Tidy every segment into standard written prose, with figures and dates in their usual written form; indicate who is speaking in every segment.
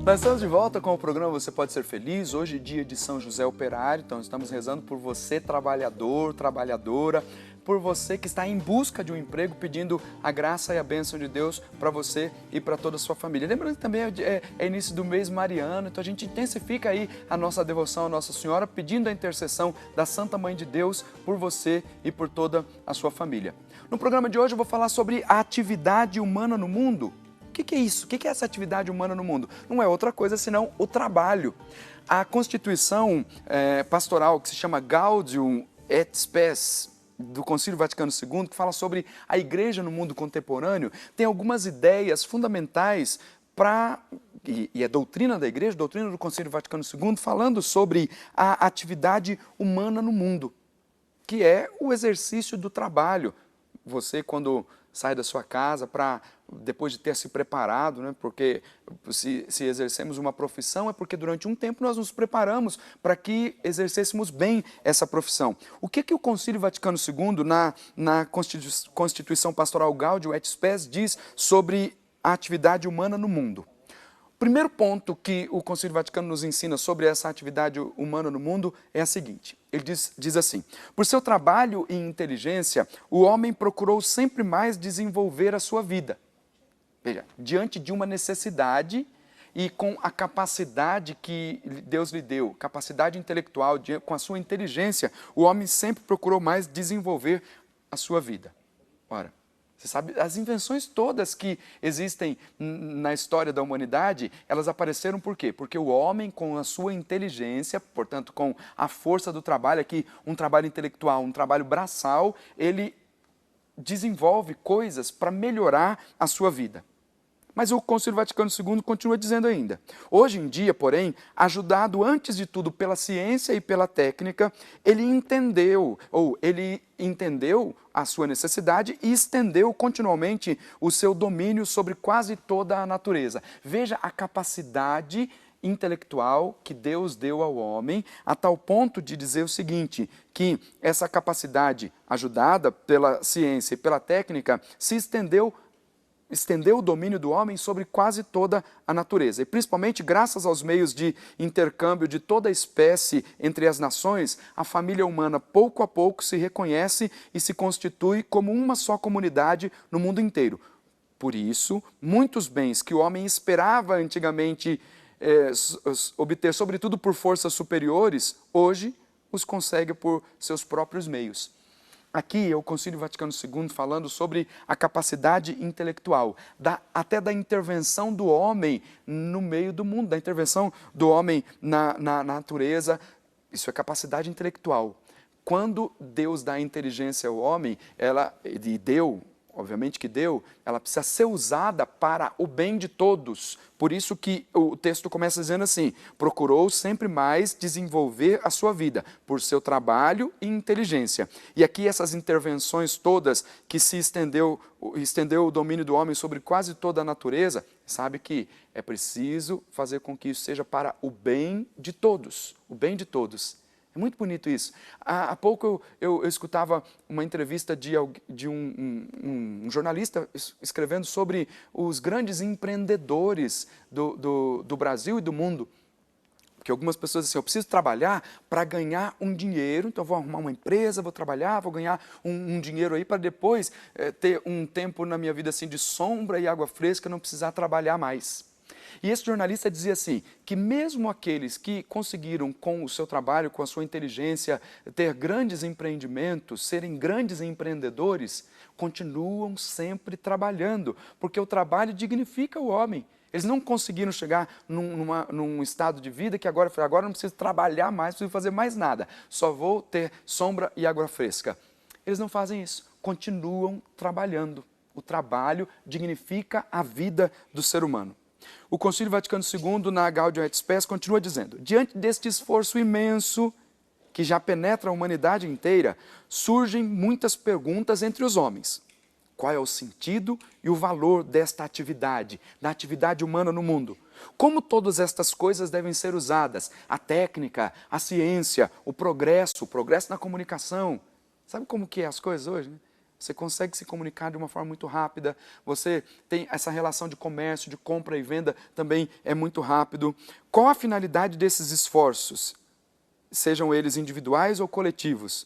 Speaker 1: Nós estamos de volta com o programa Você Pode Ser Feliz. Hoje é dia de São José Operário, então estamos rezando por você, trabalhador, trabalhadora, por você que está em busca de um emprego, pedindo a graça e a bênção de Deus para você e para toda a sua família. Lembrando que também é início do mês mariano, então a gente intensifica aí a nossa devoção à Nossa Senhora, pedindo a intercessão da Santa Mãe de Deus por você e por toda a sua família. No programa de hoje eu vou falar sobre a atividade humana no mundo. O que é isso? O que é essa atividade humana no mundo? Não é outra coisa senão o trabalho. A Constituição pastoral, que se chama Gaudium et Spes, do Concílio Vaticano II, que fala sobre a igreja no mundo contemporâneo, tem algumas ideias fundamentais e é doutrina da igreja, doutrina do Concílio Vaticano II, falando sobre a atividade humana no mundo, que é o exercício do trabalho. Você, quando sai da sua casa depois de ter se preparado, né? Porque se exercemos uma profissão é porque durante um tempo nós nos preparamos para que exercêssemos bem essa profissão. O que o Concílio Vaticano II, na Constituição Pastoral Gaudium et Spes, diz sobre a atividade humana no mundo? O primeiro ponto que o Concílio Vaticano nos ensina sobre essa atividade humana no mundo é a seguinte. Ele diz assim: por seu trabalho e inteligência, o homem procurou sempre mais desenvolver a sua vida. Veja, diante de uma necessidade e com a capacidade que Deus lhe deu, capacidade intelectual, com a sua inteligência, o homem sempre procurou mais desenvolver a sua vida. Ora, você sabe, as invenções todas que existem na história da humanidade, elas apareceram por quê? Porque o homem, com a sua inteligência, portanto, com a força do trabalho, aqui um trabalho intelectual, um trabalho braçal, ele desenvolve coisas para melhorar a sua vida. Mas o Concílio Vaticano II continua dizendo ainda: hoje em dia, porém, ajudado antes de tudo pela ciência e pela técnica, ele entendeu a sua necessidade e estendeu continuamente o seu domínio sobre quase toda a natureza. Veja a capacidade intelectual que Deus deu ao homem, a tal ponto de dizer o seguinte, que essa capacidade ajudada pela ciência e pela técnica se estendeu o domínio do homem sobre quase toda a natureza. E principalmente graças aos meios de intercâmbio de toda a espécie entre as nações, a família humana pouco a pouco se reconhece e se constitui como uma só comunidade no mundo inteiro. Por isso, muitos bens que o homem esperava antigamente obter, sobretudo por forças superiores, hoje os consegue por seus próprios meios. Aqui é o Concílio Vaticano II falando sobre a capacidade intelectual, até da intervenção do homem no meio do mundo, da intervenção do homem na natureza. Isso é capacidade intelectual. Quando Deus dá inteligência ao homem, obviamente que deu, ela precisa ser usada para o bem de todos. Por isso que o texto começa dizendo assim: procurou sempre mais desenvolver a sua vida, por seu trabalho e inteligência. E aqui essas intervenções todas que se estendeu o domínio do homem sobre quase toda a natureza, sabe que é preciso fazer com que isso seja para o bem de todos, o bem de todos. É muito bonito isso. Há pouco eu escutava uma entrevista de um jornalista escrevendo sobre os grandes empreendedores do Brasil e do mundo. Porque algumas pessoas dizem assim: eu preciso trabalhar para ganhar um dinheiro, então vou arrumar uma empresa, vou trabalhar, vou ganhar um dinheiro aí para depois ter um tempo na minha vida assim de sombra e água fresca, não precisar trabalhar mais. E esse jornalista dizia assim, que mesmo aqueles que conseguiram com o seu trabalho, com a sua inteligência, ter grandes empreendimentos, serem grandes empreendedores, continuam sempre trabalhando, porque o trabalho dignifica o homem. Eles não conseguiram chegar num estado de vida que agora não preciso trabalhar mais, não preciso fazer mais nada, só vou ter sombra e água fresca. Eles não fazem isso, continuam trabalhando. O trabalho dignifica a vida do ser humano. O Concílio Vaticano II, na Gaudium et Spes, continua dizendo: diante deste esforço imenso que já penetra a humanidade inteira, surgem muitas perguntas entre os homens. Qual é o sentido e o valor desta atividade, da atividade humana no mundo? Como todas estas coisas devem ser usadas? A técnica, a ciência, o progresso na comunicação. Sabe como que é as coisas hoje, né? Você consegue se comunicar de uma forma muito rápida, você tem essa relação de comércio, de compra e venda também é muito rápido. Qual a finalidade desses esforços? Sejam eles individuais ou coletivos?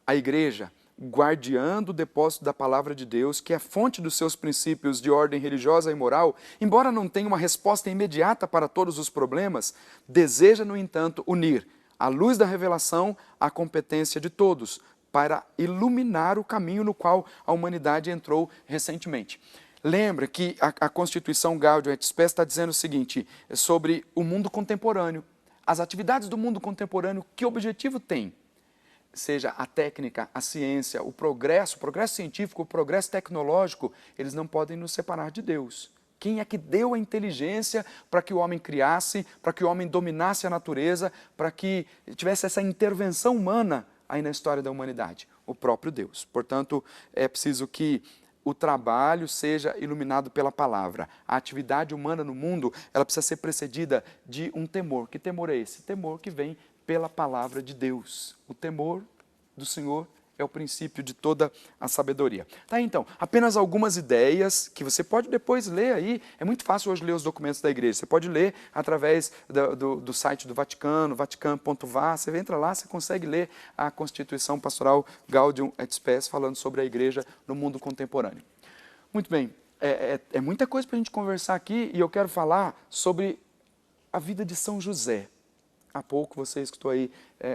Speaker 1: A igreja, guardiã do depósito da palavra de Deus, que é fonte dos seus princípios de ordem religiosa e moral, embora não tenha uma resposta imediata para todos os problemas, deseja, no entanto, unir a luz da revelação à competência de todos, para iluminar o caminho no qual a humanidade entrou recentemente. Lembra que a Constituição Gaudium et Spes está dizendo o seguinte, sobre o mundo contemporâneo. As atividades do mundo contemporâneo, que objetivo tem? Seja a técnica, a ciência, o progresso científico, o progresso tecnológico, eles não podem nos separar de Deus. Quem é que deu a inteligência para que o homem criasse, para que o homem dominasse a natureza, para que tivesse essa intervenção humana aí na história da humanidade? O próprio Deus. Portanto, é preciso que o trabalho seja iluminado pela palavra. A atividade humana no mundo, ela precisa ser precedida de um temor. Que temor é esse? Temor que vem pela palavra de Deus. O temor do Senhor é o princípio de toda a sabedoria. Tá, então, apenas algumas ideias que você pode depois ler aí. É muito fácil hoje ler os documentos da igreja. Você pode ler através do site do Vaticano, vatican.va. Você entra lá, você consegue ler a Constituição Pastoral Gaudium et Spes falando sobre a igreja no mundo contemporâneo. Muito bem, é muita coisa para a gente conversar aqui e eu quero falar sobre a vida de São José. Há pouco você escutou aí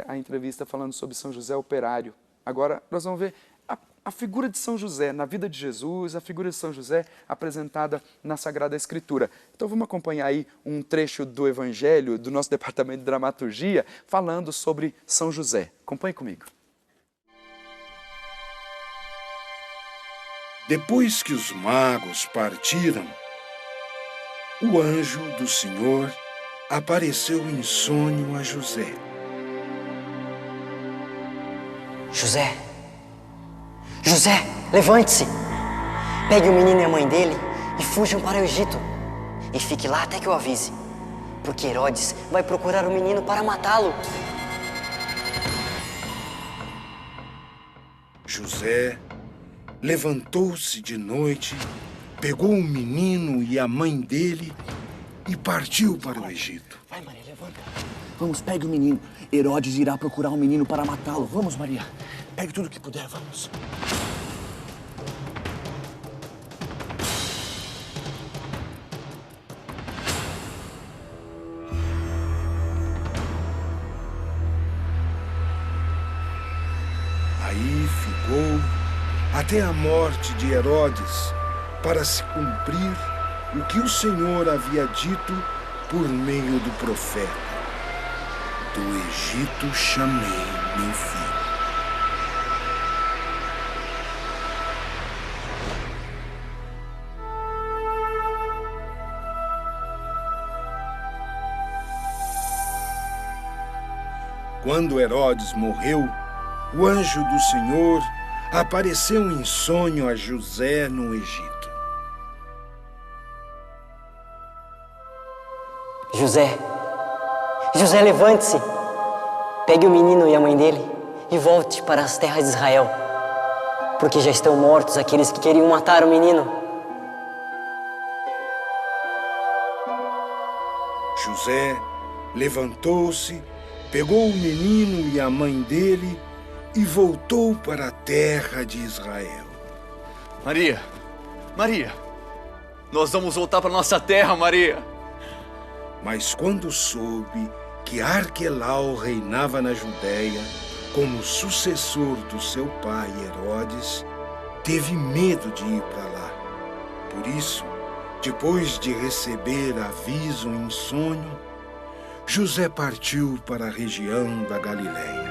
Speaker 1: a entrevista falando sobre São José operário. Agora nós vamos ver a figura de São José na vida de Jesus, a figura de São José apresentada na Sagrada Escritura. Então vamos acompanhar aí um trecho do Evangelho do nosso departamento de dramaturgia falando sobre São José. Acompanhe comigo.
Speaker 2: Depois que os magos partiram, o anjo do Senhor apareceu em sonho a José.
Speaker 3: José, José, levante-se! Pegue o menino e a mãe dele e fujam para o Egito. E fique lá até que eu avise, porque Herodes vai procurar o menino para matá-lo.
Speaker 2: José levantou-se de noite, pegou o menino e a mãe dele e partiu para o Egito.
Speaker 4: Vai, Maria, levanta. Vamos, pegue o menino. Herodes irá procurar o menino para matá-lo. Vamos, Maria. Pegue tudo que puder, vamos.
Speaker 2: Aí ficou até a morte de Herodes, para se cumprir o que o Senhor havia dito por meio do profeta. Do Egito chamei meu filho. Quando Herodes morreu, o anjo do Senhor apareceu em sonho a José no Egito.
Speaker 3: José, José, levante-se! Pegue o menino e a mãe dele e volte para as terras de Israel, porque já estão mortos aqueles que queriam matar o menino.
Speaker 2: José levantou-se, pegou o menino e a mãe dele e voltou para a terra de Israel.
Speaker 5: Maria, Maria, nós vamos voltar para nossa terra, Maria.
Speaker 2: Mas quando soube que Arquelau reinava na Judéia como sucessor do seu pai Herodes, teve medo de ir para lá. Por isso, depois de receber aviso em sonho, José partiu para a região da Galileia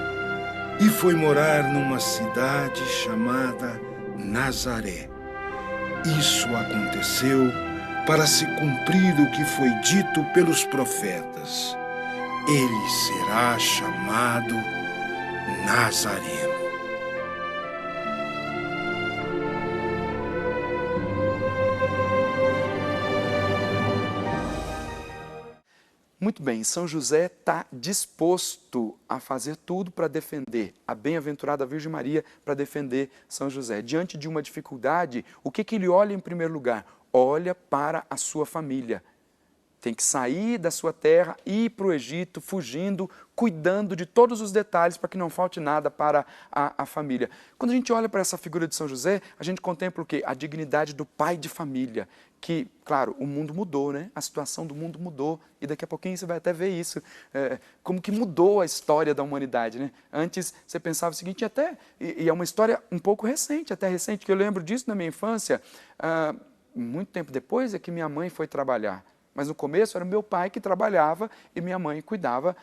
Speaker 2: e foi morar numa cidade chamada Nazaré. Isso aconteceu para se cumprir o que foi dito pelos profetas. Ele será chamado Nazareno.
Speaker 1: Muito bem, São José está disposto a fazer tudo para defender a bem-aventurada Virgem Maria, para defender São José. Diante de uma dificuldade, o que ele olha em primeiro lugar? Olha para a sua família. Tem que sair da sua terra, ir para o Egito, fugindo, cuidando de todos os detalhes para que não falte nada para a família. Quando a gente olha para essa figura de São José, a gente contempla o quê? A dignidade do pai de família. Que, claro, o mundo mudou, né? A situação do mundo mudou. E daqui a pouquinho você vai até ver isso. Como que mudou a história da humanidade, né? Antes você pensava o seguinte, e é uma história um pouco recente, até recente, que eu lembro disso na minha infância. Muito tempo depois é que minha mãe foi trabalhar. Mas no começo era meu pai que trabalhava e minha mãe cuidava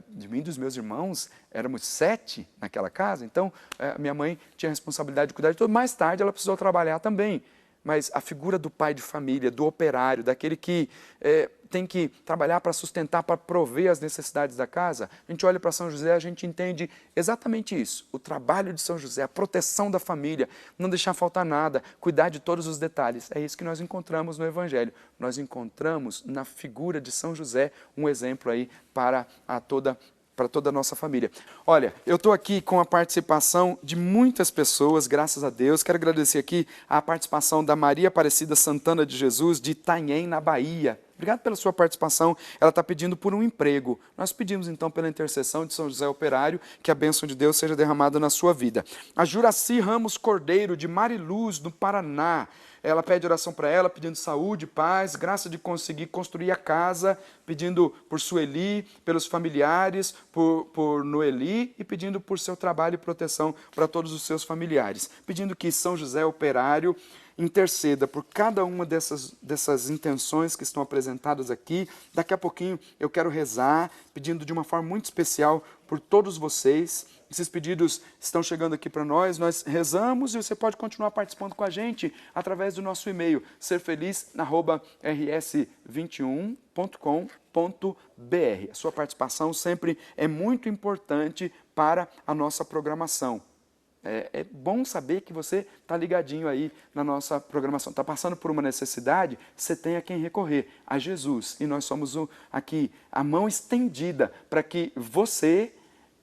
Speaker 1: de mim e dos meus irmãos. Éramos 7 naquela casa, então minha mãe tinha a responsabilidade de cuidar de tudo. Mais tarde ela precisou trabalhar também. Mas a figura do pai de família, do operário, daquele que tem que trabalhar para sustentar, para prover as necessidades da casa, a gente olha para São José, a gente entende exatamente isso. O trabalho de São José, a proteção da família, não deixar faltar nada, cuidar de todos os detalhes. É isso que nós encontramos no Evangelho. Nós encontramos na figura de São José um exemplo aí para toda a nossa família. Olha, eu estou aqui com a participação de muitas pessoas, graças a Deus. Quero agradecer aqui a participação da Maria Aparecida Santana de Jesus, de Itanhem, na Bahia. Obrigado pela sua participação. Ela está pedindo por um emprego. Nós pedimos, então, pela intercessão de São José Operário, que a bênção de Deus seja derramada na sua vida. A Juraci Ramos Cordeiro, de Mariluz, do Paraná. Ela pede oração para ela, pedindo saúde, paz, graça de conseguir construir a casa, pedindo por Sueli, pelos familiares, por Noeli e pedindo por seu trabalho e proteção para todos os seus familiares. Pedindo que São José Operário interceda por cada uma dessas intenções que estão apresentadas aqui. Daqui a pouquinho eu quero rezar, pedindo de uma forma muito especial por todos vocês. Esses pedidos estão chegando aqui para nós rezamos e você pode continuar participando com a gente através do nosso e-mail, serfeliz@rs21.com.br. A sua participação sempre é muito importante para a nossa programação. É bom saber que você está ligadinho aí na nossa programação. Está passando por uma necessidade, você tem a quem recorrer, a Jesus. E nós somos aqui a mão estendida para que você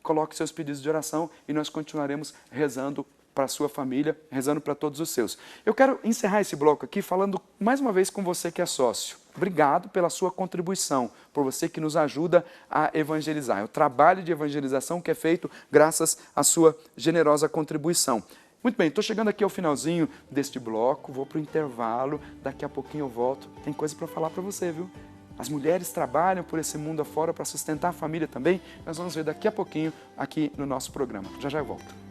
Speaker 1: coloque seus pedidos de oração e nós continuaremos rezando para a sua família, rezando para todos os seus. Eu quero encerrar esse bloco aqui falando mais uma vez com você que é sócio. Obrigado pela sua contribuição, por você que nos ajuda a evangelizar. É o trabalho de evangelização que é feito graças à sua generosa contribuição. Muito bem, estou chegando aqui ao finalzinho deste bloco, vou para o intervalo, daqui a pouquinho eu volto. Tem coisa para falar para você, viu? As mulheres trabalham por esse mundo afora para sustentar a família também. Nós vamos ver daqui a pouquinho aqui no nosso programa. Já já eu volto.